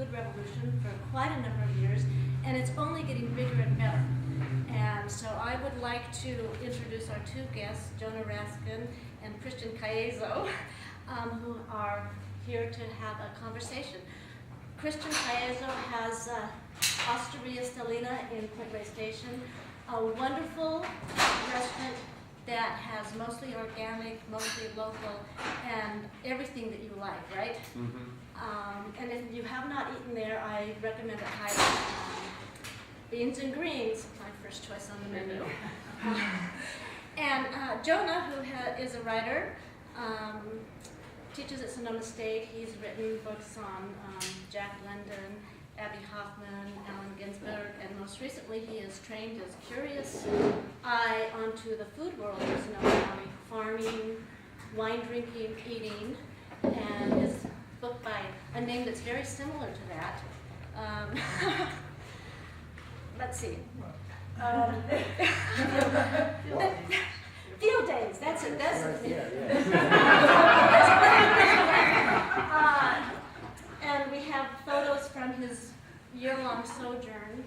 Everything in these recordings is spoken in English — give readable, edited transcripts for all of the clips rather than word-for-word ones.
food revolution for quite a number of years, and it's only getting bigger and better. And so I would like to introduce our two guests, Jonah Raskin and Caiazzo, who are here to have a conversation. Caiazzo has Osteria Stellina in Point Reyes Station, a wonderful restaurant that has mostly organic, mostly local, and everything that you like, right? Mm-hmm. And if you have not eaten there, I recommend it highly. Beans and greens, my first choice on the menu. And Jonah, who is a writer, teaches at Sonoma State. He's written books on Jack London, Abby Hoffman, Allen Ginsberg, and most recently he is trained as curious eye onto the food world of Sonoma County, farming, wine drinking, eating, and his book by a name that's very similar to that. Let's see. Field days, that's it. And we have photos from his year-long sojourn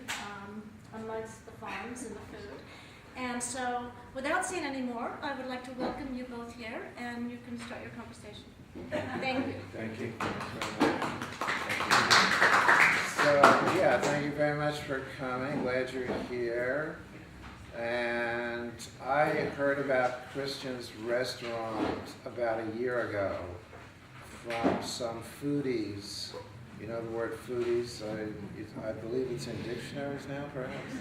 amongst the farms and the food. And so, without saying any more, I would like to welcome you both here, and you can start your conversation. Thank you. Thank you. So, yeah, thank you very much for coming. Glad you're here. And I heard about Christian's restaurant about a year ago from some foodies. You know the word foodies? I believe it's in dictionaries now, perhaps?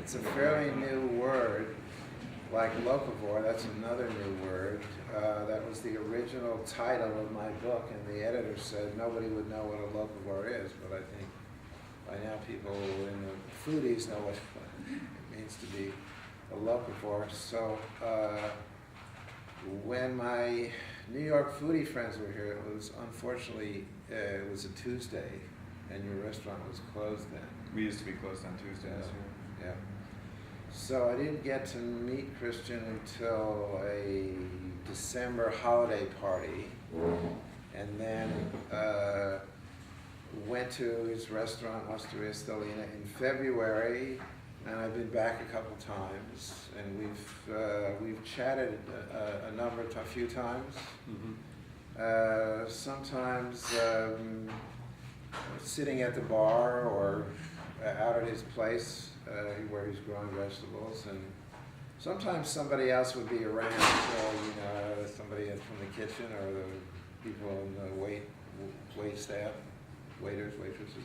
It's a fairly new word, like locavore. That's another new word. That was the original title of my book, and the editor said nobody would know what a locavore is, but I think by now people in the foodies know what it means to be a locavore. So when my New York foodie friends were here, it was unfortunately, it was a Tuesday, and your restaurant was closed then. We used to be closed on Tuesdays. Yeah. So I didn't get to meet Christian until a December holiday party, and then went to his restaurant, Osteria Stellina, in February, and I've been back a couple times, and we've chatted a few times. Mm-hmm. Sometimes sitting at the bar or out at his place where he's growing vegetables, and sometimes somebody else would be around, somebody from the kitchen or the people in the wait staff, waiters, waitresses.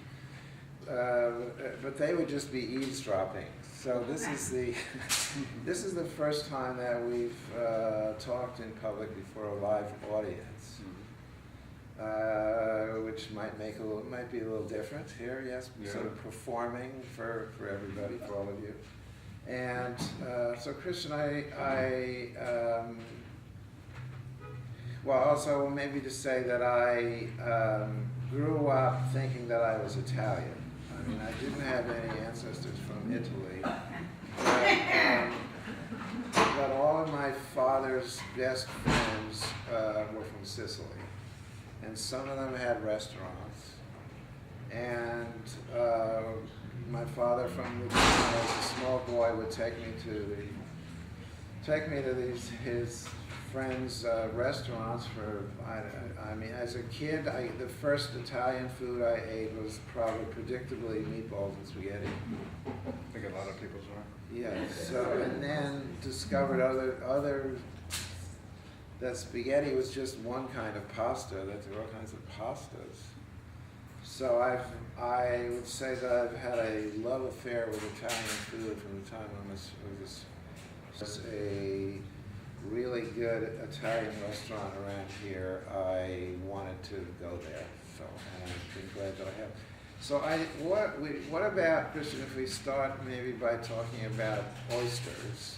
But they would just be eavesdropping. So this is the first time that we've talked in public before a live audience, which might be a little different here. Yes, yeah. Sort of performing for everybody, for all of you. And so Christian, also maybe to say that I grew up thinking that I was Italian. I mean, I didn't have any ancestors from Italy, but all of my father's best friends were from Sicily, and some of them had restaurants. And my father, from the time I was a small boy, would take me to his friends' restaurants for, I mean, as a kid, the first Italian food I ate was probably predictably meatballs and spaghetti. I think a lot of people's were. Yeah, so, and then discovered that spaghetti was just one kind of pasta, that there were all kinds of pastas. So I would say that I've had a love affair with Italian food from the time I was a really good Italian restaurant around here. I wanted to go there, so and I'm glad that I have. So what about, Christian, if we start maybe by talking about oysters?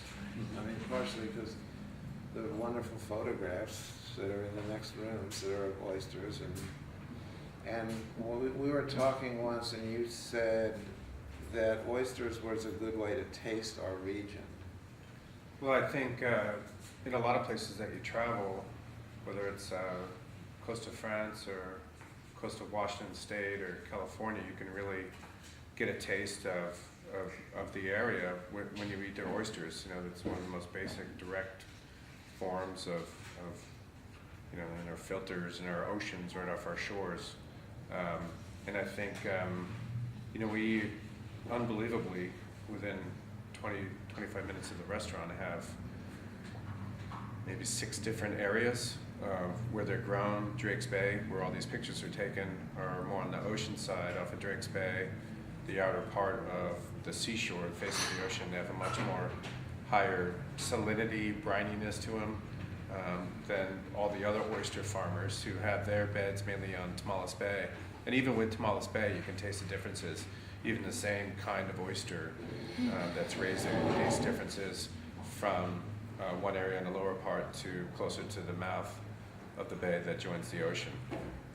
I mean, partially because the wonderful photographs that are in the next rooms that are of oysters, and we were talking once, and you said that oysters was a good way to taste our region. Well, I think in a lot of places that you travel, whether it's close to France or coast of Washington State or California, you can really get a taste of the area when you eat their oysters. You know, it's one of the most basic, direct forms of you know, in our filters and our oceans right off our shores. And I think, you know, we unbelievably, within 25 minutes of the restaurant, have maybe 6 different areas where they're grown. Drake's Bay, where all these pictures are taken, are more on the ocean side off of Drake's Bay. The outer part of the seashore, facing the ocean, they have a much more higher salinity, brininess to them than all the other oyster farmers who have their beds mainly on Tamales Bay. And even with Tamales Bay, you can taste the differences. Even the same kind of oyster that's raised there, you taste differences from one area in the lower part to closer to the mouth of the bay that joins the ocean.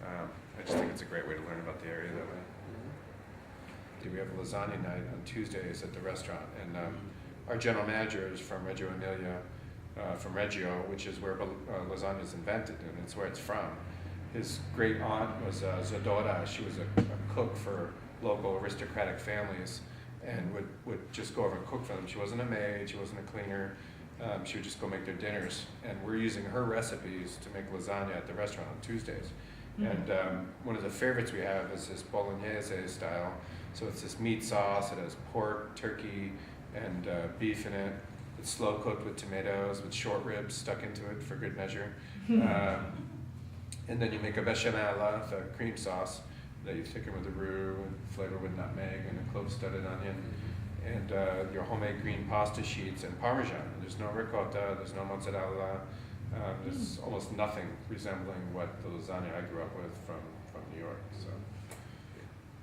I just think it's a great way to learn about the area that way. We have a lasagna night on Tuesdays at the restaurant, and our general manager is from Reggio Emilia, from Reggio, which is where lasagna is invented, and it's where it's from. His great aunt was Zadora. She was a cook for local aristocratic families, and would just go over and cook for them. She wasn't a maid, she wasn't a cleaner. She would just go make their dinners, and we're using her recipes to make lasagna at the restaurant on Tuesdays. And one of the favorites we have is this bolognese style. So it's this meat sauce. It has pork, turkey, and beef in it. It's slow cooked with tomatoes, with short ribs stuck into it for good measure. And then you make a bechamel, the cream sauce that you thicken with the roux and flavor with nutmeg and a clove-studded onion. And your homemade green pasta sheets and Parmesan. There's no ricotta, there's no mozzarella. There's almost nothing resembling what the lasagna I grew up with from New York. So.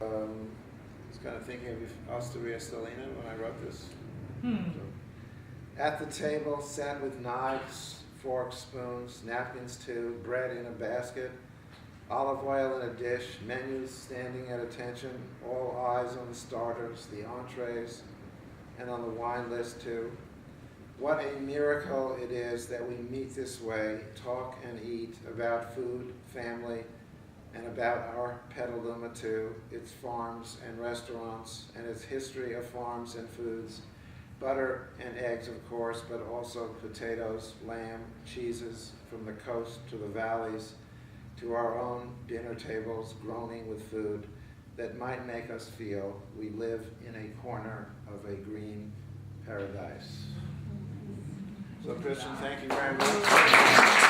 I was kind of thinking of Osteria Stellina when I wrote this. So, at the table, set with knives, forks, spoons, napkins too, bread in a basket, olive oil in a dish, menus standing at attention, all eyes on the starters, the entrees, and on the wine list too. What a miracle it is that we meet this way, talk and eat about food, family, and about our Petaluma too, its farms and restaurants, and its history of farms and foods, butter and eggs of course, but also potatoes, lamb, cheeses, from the coast to the valleys, to our own dinner tables groaning with food that might make us feel we live in a corner of a green paradise. So Christian, thank you very much.